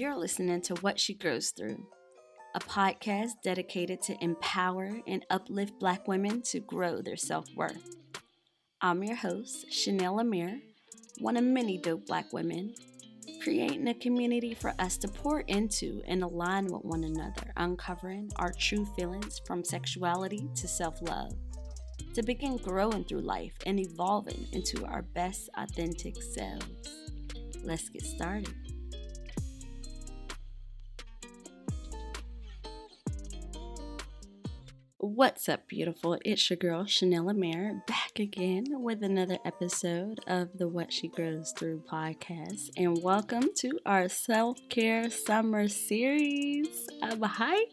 You're listening to What She Grows Through, a podcast dedicated to empower and uplift Black women to grow their self-worth. I'm your host, Chanel Amir, one of many dope Black women, creating a community for us to pour into and align with one another, uncovering our true feelings from sexuality to self-love, to begin growing through life and evolving into our best authentic selves. Let's get started. What's up, beautiful? It's your girl, Chanel Amir, back again with another episode of the What She Grows Through podcast. And welcome to our self-care summer series. Hi.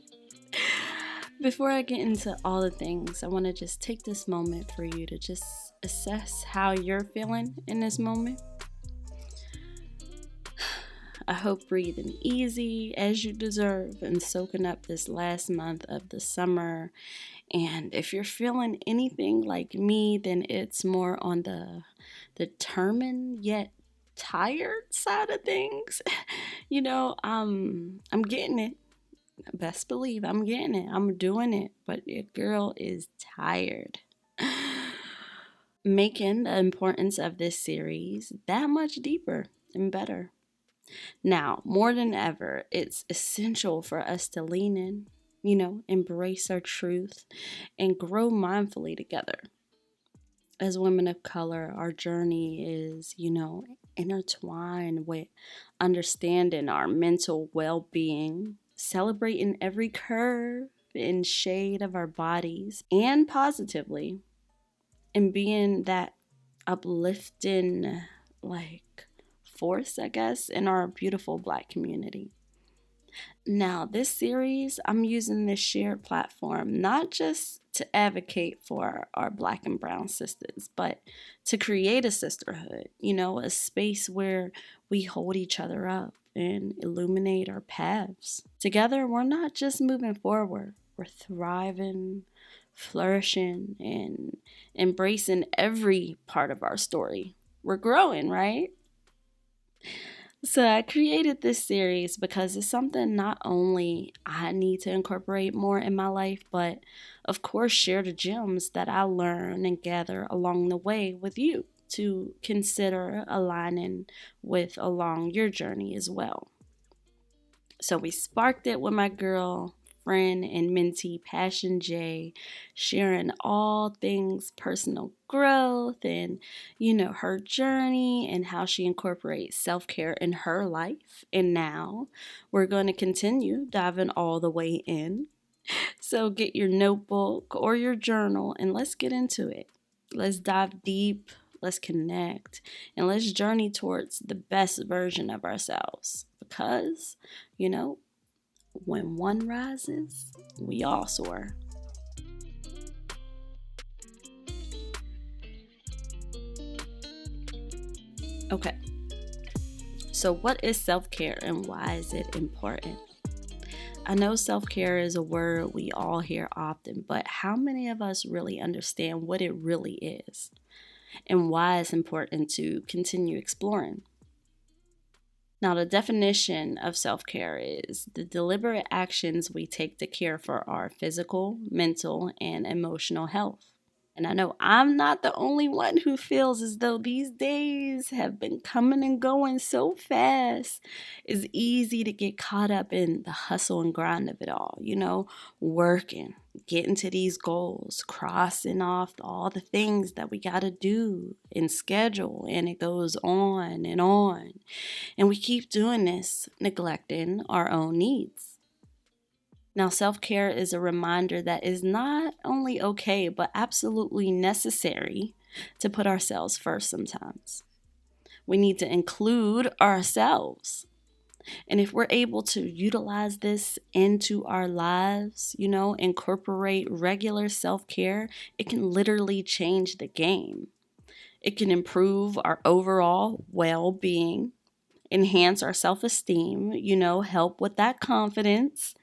Before I get into all the things, I want to just take this moment for you to just assess how you're feeling in this moment. I hope breathing easy as you deserve and soaking up this last month of the summer. And if you're feeling anything like me, then it's more on the determined yet tired side of things. I'm getting it. Best believe I'm getting it. I'm doing it. But your girl is tired. Making the importance of this series that much deeper and better. Now, more than ever, it's essential for us to lean in, embrace our truth and grow mindfully together. As women of color, our journey is, intertwined with understanding our mental well-being, celebrating every curve and shade of our bodies, and positively, and being that uplifting, force, I guess, in our beautiful Black community. Now, this series, I'm using this shared platform not just to advocate for our Black and Brown sisters, but to create a sisterhood, a space where we hold each other up and illuminate our paths. Together, we're not just moving forward, we're thriving, flourishing, and embracing every part of our story. We're growing, right? So I created this series because it's something not only I need to incorporate more in my life, but of course share the gems that I learn and gather along the way with you to consider aligning with along your journey as well. So we sparked it with my girl, friend, and mentee Passion J, sharing all things personal growth and, her journey and how she incorporates self-care in her life. And now we're going to continue diving all the way in. So get your notebook or your journal and let's get into it. Let's dive deep, let's connect, and let's journey towards the best version of ourselves. Because, when one rises, we all soar. Okay, so what is self-care and why is it important? I know self-care is a word we all hear often, but how many of us really understand what it really is and why it's important to continue exploring? Now, the definition of self-care is the deliberate actions we take to care for our physical, mental, and emotional health. And I know I'm not the only one who feels as though these days have been coming and going so fast. It's easy to get caught up in the hustle and grind of it all, working, getting to these goals, crossing off all the things that we got to do and schedule, and it goes on and on. And we keep doing this, neglecting our own needs. Now, self-care is a reminder that is not only okay, but absolutely necessary to put ourselves first sometimes. We need to include ourselves. And if we're able to utilize this into our lives, incorporate regular self-care, it can literally change the game. It can improve our overall well-being, enhance our self-esteem, help with that confidence,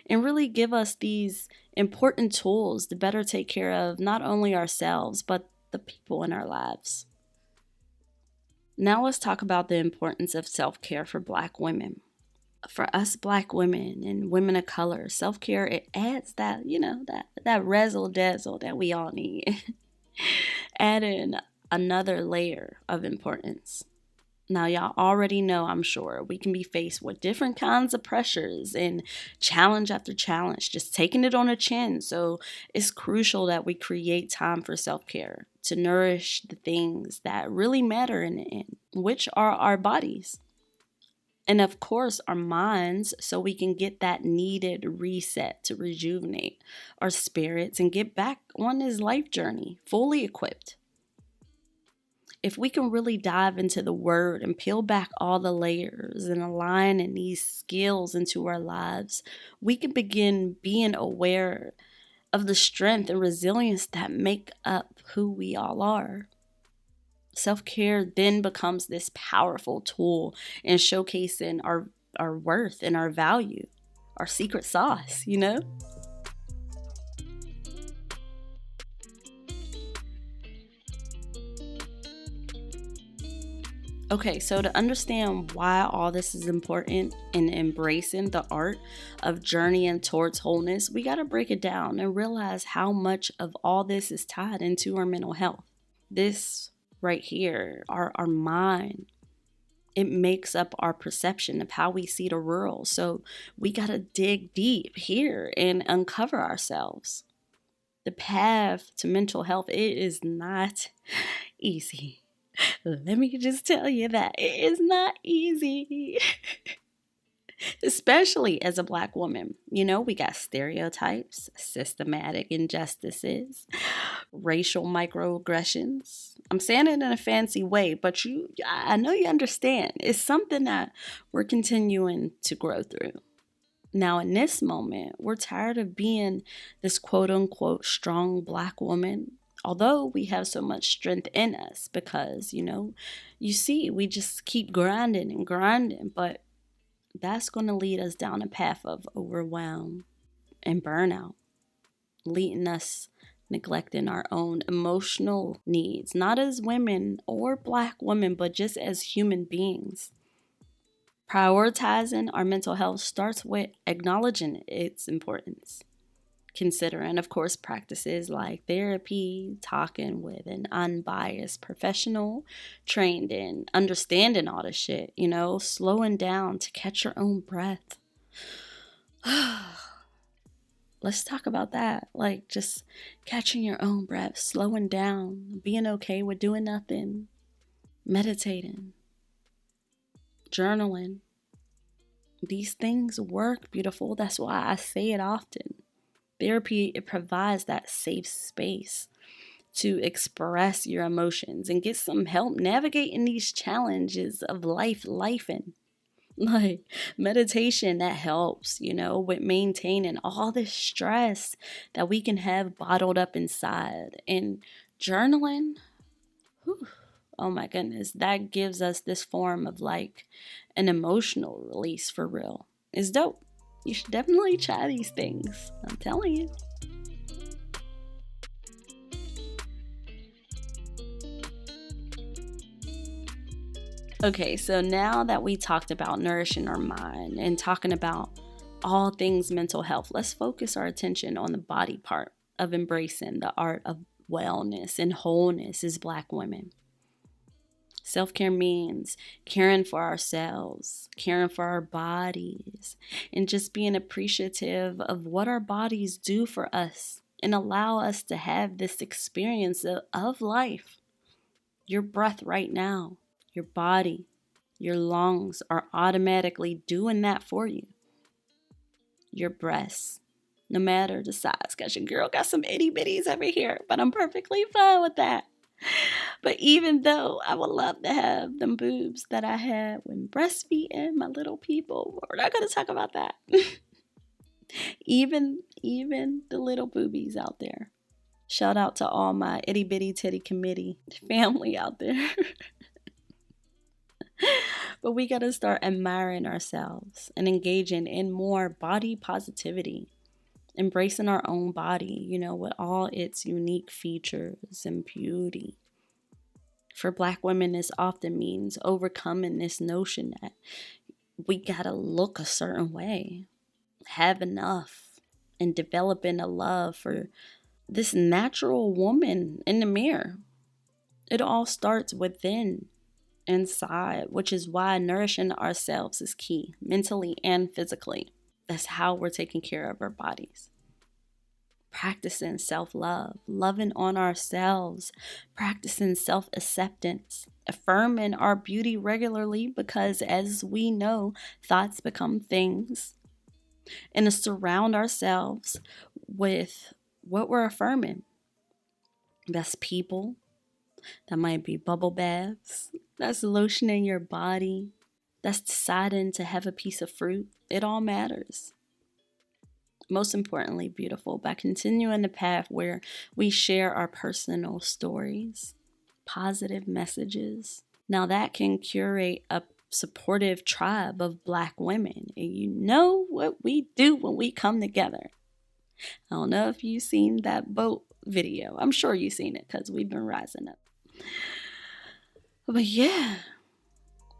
and really give us these important tools to better take care of not only ourselves, but the people in our lives. Now let's talk about the importance of self-care for Black women. For us Black women and women of color, self-care, it adds that, that razzle dazzle that we all need. Add in another layer of importance. Now, y'all already know, I'm sure, we can be faced with different kinds of pressures and challenge after challenge, just taking it on the chin. So it's crucial that we create time for self-care to nourish the things that really matter in the end, which are our bodies. And of course, our minds, so we can get that needed reset to rejuvenate our spirits and get back on this life journey fully equipped. If we can really dive into the word and peel back all the layers and align these skills into our lives, we can begin being aware of the strength and resilience that make up who we all are. Self-care then becomes this powerful tool in showcasing our worth and our value, our secret sauce. Okay, so to understand why all this is important in embracing the art of journeying towards wholeness, we got to break it down and realize how much of all this is tied into our mental health. This right here, our mind, it makes up our perception of how we see the world. So we got to dig deep here and uncover ourselves. The path to mental health, it is not easy. Let me just tell you that it is not easy. Especially as a Black woman. We got stereotypes, systematic injustices, racial microaggressions. I'm saying it in a fancy way, but I know you understand. It's something that we're continuing to grow through. Now, in this moment, we're tired of being this quote unquote strong Black woman, although we have so much strength in us because, you see, we just keep grinding and grinding, but that's going to lead us down a path of overwhelm and burnout, leading us neglecting our own emotional needs, not as women or Black women, but just as human beings. Prioritizing our mental health starts with acknowledging its importance. Considering, of course, practices like therapy, talking with an unbiased professional, trained in understanding all this shit, slowing down to catch your own breath. Let's talk about that. Like just catching your own breath, slowing down, being okay with doing nothing, meditating, journaling. These things work, beautiful. That's why I say it often. Therapy, it provides that safe space to express your emotions and get some help navigating these challenges of lifing. Like meditation, that helps, with maintaining all this stress that we can have bottled up inside. And journaling, whew, oh my goodness, that gives us this form of like an emotional release for real. It's dope. You should definitely try these things. I'm telling you. Okay, so now that we talked about nourishing our mind and talking about all things mental health, let's focus our attention on the body part of embracing the art of wellness and wholeness as Black women. Self-care means caring for ourselves, caring for our bodies, and just being appreciative of what our bodies do for us and allow us to have this experience of life. Your breath right now, your body, your lungs are automatically doing that for you. Your breasts, no matter the size, because your girl got some itty bitties over here, but I'm perfectly fine with that. But even though I would love to have them boobs that I had when breastfeeding my little people, we're not going to talk about that. even the little boobies out there. Shout out to all my itty bitty titty committee family out there. But we got to start admiring ourselves and engaging in more body positivity, embracing our own body, with all its unique features and beauty. For Black women, this often means overcoming this notion that we gotta look a certain way, have enough, and developing a love for this natural woman in the mirror. It all starts within, inside, which is why nourishing ourselves is key, mentally and physically. That's how we're taking care of our bodies. Practicing self love, loving on ourselves, practicing self acceptance, affirming our beauty regularly because, as we know, thoughts become things, and to surround ourselves with what we're affirming. That's people, that might be bubble baths, that's lotioning your body, that's deciding to have a piece of fruit. It all matters. Most importantly, beautiful, by continuing the path where we share our personal stories, positive messages. Now, that can curate a supportive tribe of Black women. And you know what we do when we come together. I don't know if you've seen that boat video. I'm sure you've seen it because we've been rising up. But yeah,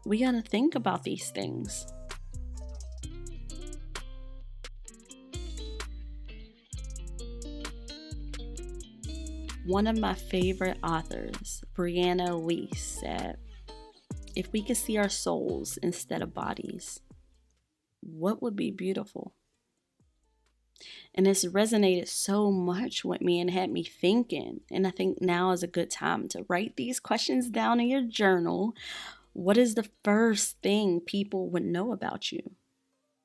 we got to think about these things. One of my favorite authors, Brianna Weiss, said, if we could see our souls instead of bodies, what would be beautiful? And this resonated so much with me and had me thinking. And I think now is a good time to write these questions down in your journal. What is the first thing people would know about you?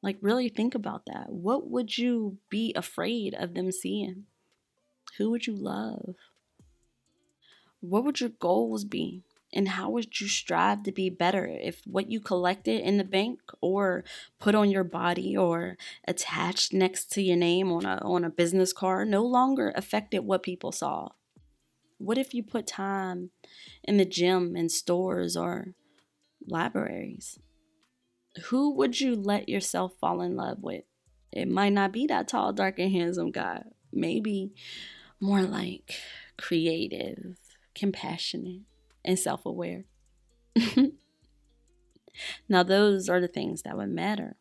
Like, really think about that. What would you be afraid of them seeing? Who would you love? What would your goals be? And how would you strive to be better if what you collected in the bank or put on your body or attached next to your name on a business card no longer affected what people saw? What if you put time in the gym and stores or libraries? Who would you let yourself fall in love with? It might not be that tall, dark, and handsome guy. Maybe more like creative, compassionate, and self-aware. Now, those are the things that would matter.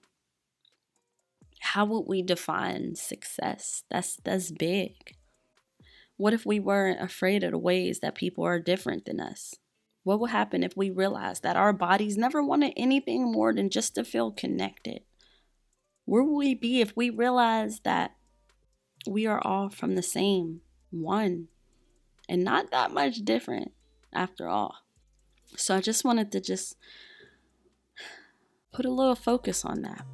How would we define success? That's big. What if we weren't afraid of the ways that people are different than us? What would happen if we realized that our bodies never wanted anything more than just to feel connected? Where would we be if we realized that we are all from the same one and not that much different after all? So I just wanted to just put a little focus on that.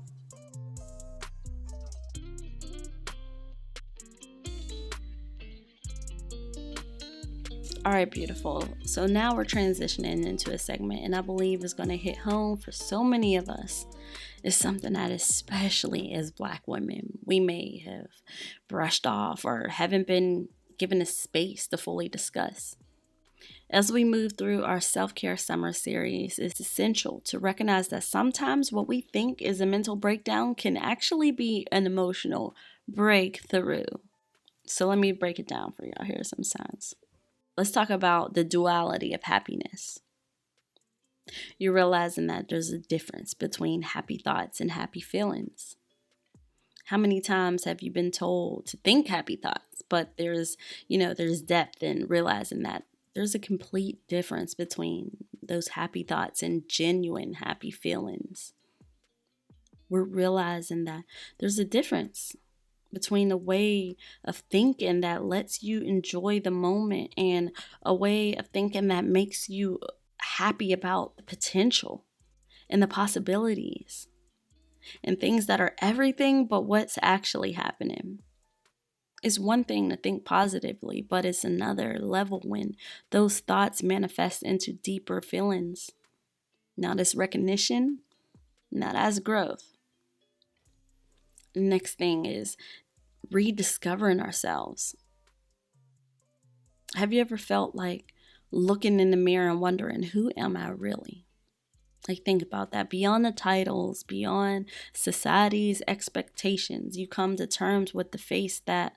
All right, beautiful. So now we're transitioning into a segment, and I believe is going to hit home for so many of us. It's something that, especially as Black women, we may have brushed off or haven't been given a space to fully discuss. As we move through our self-care summer series, it's essential to recognize that sometimes what we think is a mental breakdown can actually be an emotional breakthrough. So let me break it down for y'all. Here are some signs. Let's talk about the duality of happiness. You're realizing that there's a difference between happy thoughts and happy feelings. How many times have you been told to think happy thoughts, but there's depth in realizing that there's a complete difference between those happy thoughts and genuine happy feelings. We're realizing that there's a difference between a way of thinking that lets you enjoy the moment and a way of thinking that makes you happy about the potential and the possibilities and things that are everything but what's actually happening. It's one thing to think positively, but it's another level when those thoughts manifest into deeper feelings. Now, this recognition, now that's growth. Next thing is rediscovering ourselves. Have you ever felt like looking in the mirror and wondering, who am I really? Like, think about that. Beyond the titles, beyond society's expectations, you come to terms with the face that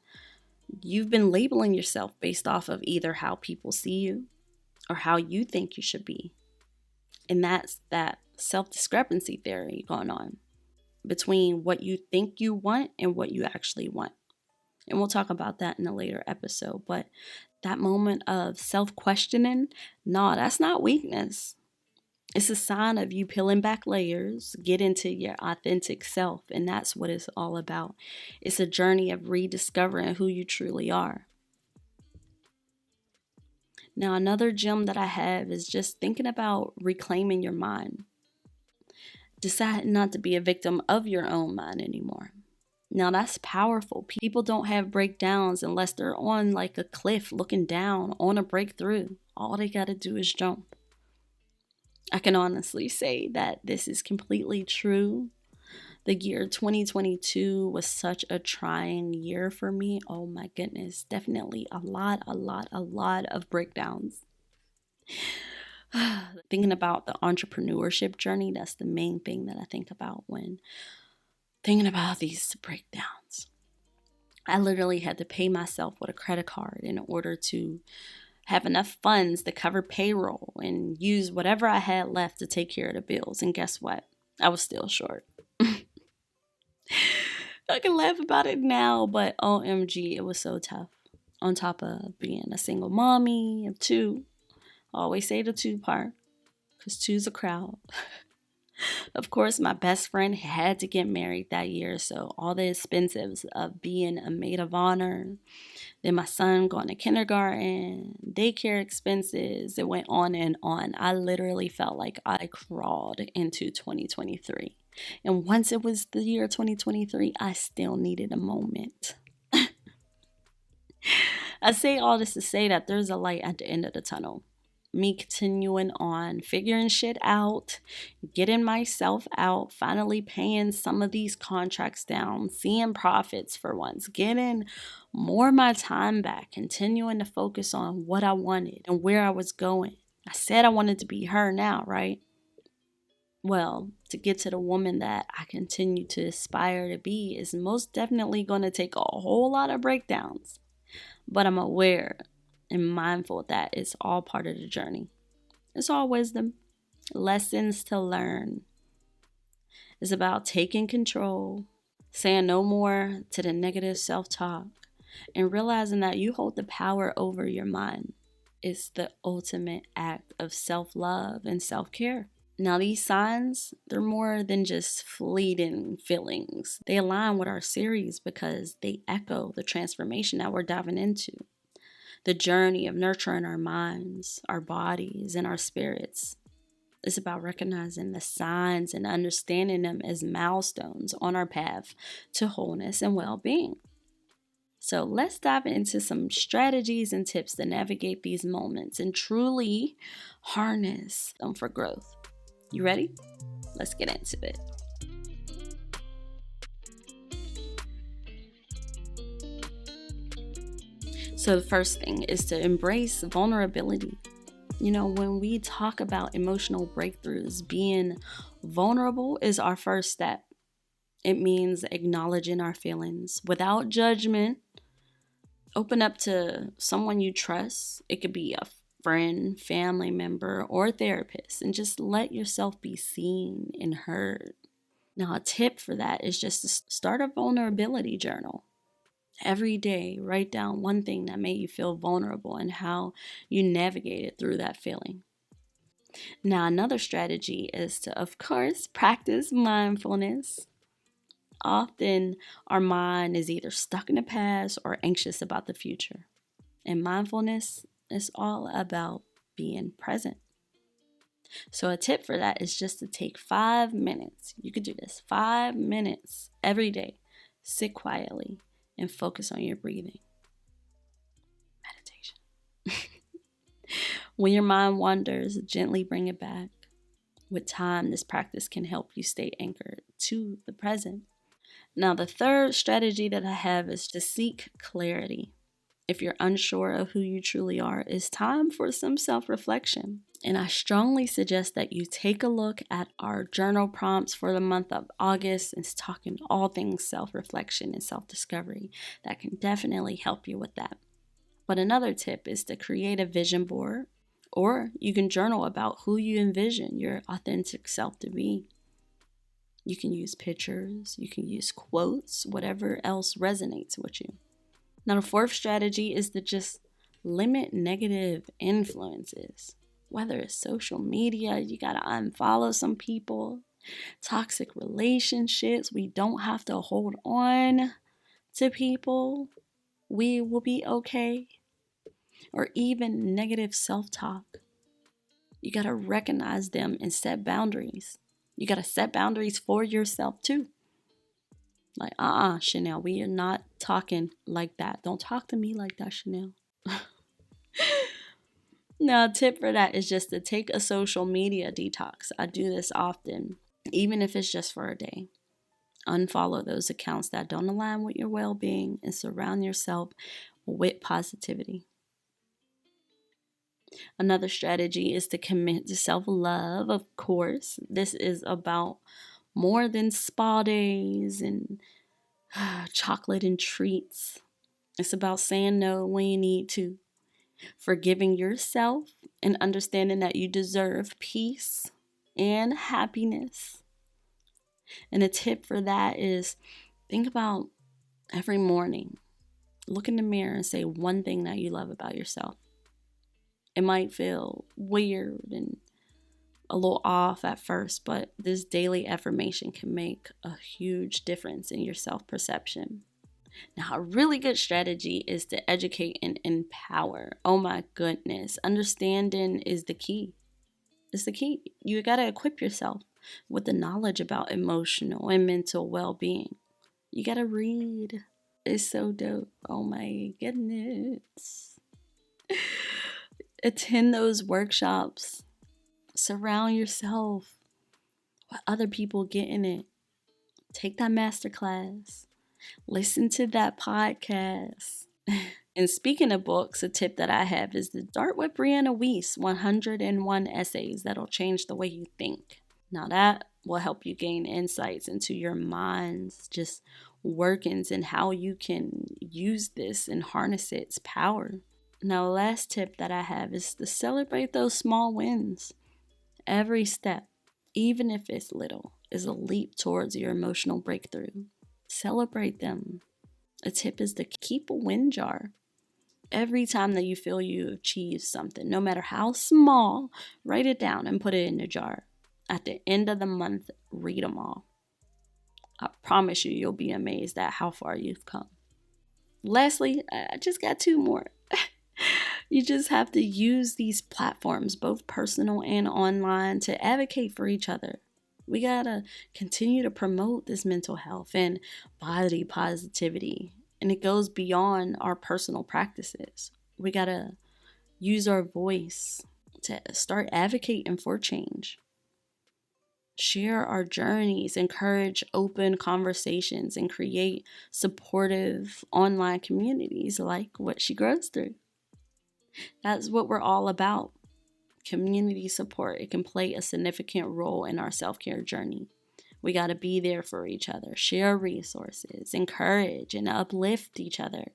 you've been labeling yourself based off of either how people see you or how you think you should be. And that's that self discrepancy theory going on between what you think you want and what you actually want. And we'll talk about that in a later episode. But that moment of self questioning, no, that's not weakness. It's a sign of you peeling back layers, get into your authentic self. And that's what it's all about. It's a journey of rediscovering who you truly are. Now, another gem that I have is just thinking about reclaiming your mind. Decide not to be a victim of your own mind anymore. Now that's powerful. People don't have breakdowns unless they're on like a cliff looking down on a breakthrough. All they got to do is jump. I can honestly say that this is completely true. The year 2022 was such a trying year for me. Oh my goodness. Definitely a lot of breakdowns. Thinking about the entrepreneurship journey, that's the main thing that I think about when thinking about these breakdowns. I literally had to pay myself with a credit card in order to have enough funds to cover payroll and use whatever I had left to take care of the bills. And guess what? I was still short. I can laugh about it now, but OMG, it was so tough. On top of being a single mommy of two, I always say the two part, because two's a crowd. Of course, my best friend had to get married that year, so all the expenses of being a maid of honor, then my son going to kindergarten, daycare expenses, it went on and on. I literally felt like I crawled into 2023. And once it was the year 2023, I still needed a moment. I say all this to say that there's a light at the end of the tunnel. Me continuing on, figuring shit out, getting myself out, finally paying some of these contracts down, seeing profits for once, getting more of my time back, continuing to focus on what I wanted and where I was going. I said I wanted to be her now, right? Well, to get to the woman that I continue to aspire to be is most definitely going to take a whole lot of breakdowns. But I'm aware and mindful that it's all part of the journey. It's all wisdom, lessons to learn. It's about taking control, saying no more to the negative self-talk, and realizing that you hold the power over your mind. It's the ultimate act of self-love and self-care. Now, these signs, they're more than just fleeting feelings. They align with our series because they echo the transformation that we're diving into. The journey of nurturing our minds, our bodies, and our spirits. It's about recognizing the signs and understanding them as milestones on our path to wholeness and well-being. So let's dive into some strategies and tips to navigate these moments and truly harness them for growth. You ready? Let's get into it. So the first thing is to embrace vulnerability. You know, when we talk about emotional breakthroughs, being vulnerable is our first step. It means acknowledging our feelings without judgment. Open up to someone you trust. It could be a friend, family member, or a therapist, and just let yourself be seen and heard. Now, a tip for that is just to start a vulnerability journal. Every day, write down one thing that made you feel vulnerable and how you navigated through that feeling. Now, another strategy is to, of course, practice mindfulness. Often, our mind is either stuck in the past or anxious about the future. And mindfulness is all about being present. So a tip for that is just to take 5 minutes. You could do this 5 minutes every day. Sit quietly and focus on your breathing. Meditation. When your mind wanders, gently bring it back. With time, this practice can help you stay anchored to the present. Now, the third strategy that I have is to seek clarity. If you're unsure of who you truly are, it's time for some self-reflection. And I strongly suggest that you take a look at our journal prompts for the month of August. It's talking all things self-reflection and self-discovery. That can definitely help you with that. But another tip is to create a vision board Or you can journal about who you envision your authentic self to be. You can use pictures, you can use quotes, whatever else resonates with you. Now, the fourth strategy is to just limit negative influences. Whether it's social media, you got to unfollow some people, toxic relationships, we don't have to hold on to people. We will be okay. Or even negative self-talk. You got to recognize them and set boundaries. You got to set boundaries for yourself too. Like, Chanel, we are not talking like that. Don't talk to me like that, Chanel. Now, a tip for that is just to take a social media detox. I do this often, even if it's just for a day. Unfollow those accounts that don't align with your well-being and surround yourself with positivity. Another strategy is to commit to self-love, of course. This is about more than spa days and chocolate and treats. It's about saying no when you need to, forgiving yourself and understanding that you deserve peace and happiness. And a tip for that is think about every morning, look in the mirror and say one thing that you love about yourself. It might feel weird and a little off at first, but this daily affirmation can make a huge difference in your self-perception. Now, a really good strategy is to educate and empower. Oh my goodness. Understanding is the key. It's the key. You got to equip yourself with the knowledge about emotional and mental well-being. You got to read. It's so dope. Oh my goodness. Attend those workshops. Surround yourself with other people getting it. Take that masterclass. Listen to that podcast. And speaking of books, a tip that I have is to start with Brianna Weiss, 101 Essays That'll Change the Way You Think. Now that will help you gain insights into your mind's just workings and how you can use this and harness its power. Now, the last tip that I have is to celebrate those small wins. Every step, even if it's little, is a leap towards your emotional breakthrough. Celebrate them. A tip is to keep a win jar. Every time that you feel you achieve something, no matter how small, write it down and put it in a jar. At the end of the month, read them all. I promise you, you'll be amazed at how far you've come. Lastly, I just got two more. You just have to use these platforms, both personal and online, to advocate for each other. We gotta continue to promote this mental health and body positivity. And it goes beyond our personal practices. We gotta use our voice to start advocating for change. Share our journeys, encourage open conversations, and create supportive online communities like what she grows through. That's what we're all about. Community support. It can play a significant role in our self-care journey. We got to be there for each other, share resources, encourage and uplift each other.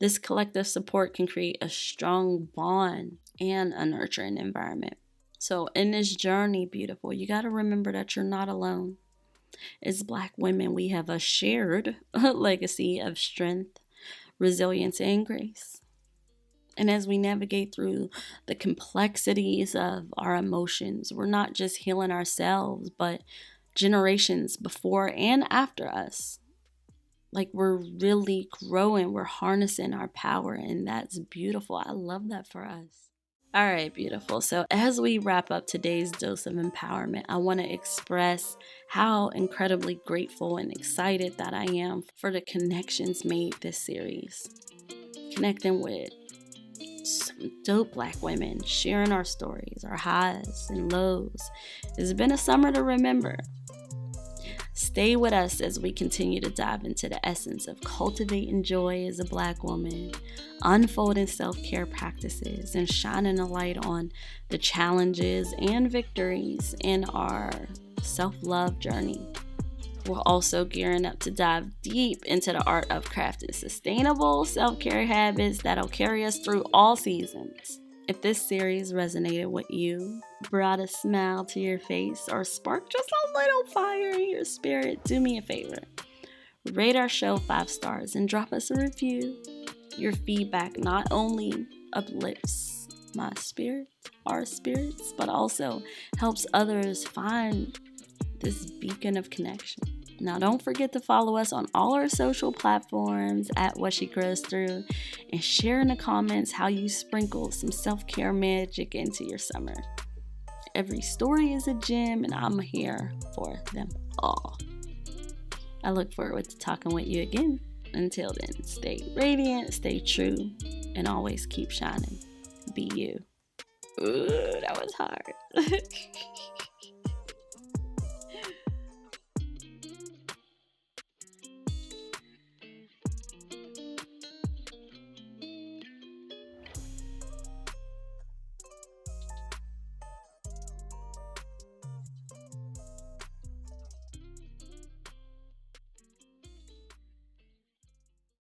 This collective support can create a strong bond and a nurturing environment. So in this journey, beautiful, you got to remember that you're not alone. As Black women, we have a shared legacy of strength, resilience, and grace. And as we navigate through the complexities of our emotions, we're not just healing ourselves, but generations before and after us. Like, we're really growing, we're harnessing our power, and that's beautiful. I love that for us. All right, beautiful. So as we wrap up today's dose of empowerment, I want to express how incredibly grateful and excited that I am for the connections made this series. Connecting with some dope Black women, sharing our stories, our highs and lows. It's been a summer to remember. Stay with us as we continue to dive into the essence of cultivating joy as a Black woman, unfolding self-care practices, and shining a light on the challenges and victories in our self-love journey. We're also gearing up to dive deep into the art of crafting sustainable self-care habits that'll carry us through all seasons. If this series resonated with you, brought a smile to your face, or sparked just a little fire in your spirit, do me a favor. Rate our show 5 stars and drop us a review. Your feedback not only uplifts my spirit, our spirits, but also helps others find this beacon of connection. Now, don't forget to follow us on all our social platforms at What She Grows Through, and share in the comments how you sprinkle some self-care magic into your summer. Every story is a gem, and I'm here for them all. I look forward to talking with you again. Until then, stay radiant, stay true, and always keep shining. Be you. Ooh, that was hard.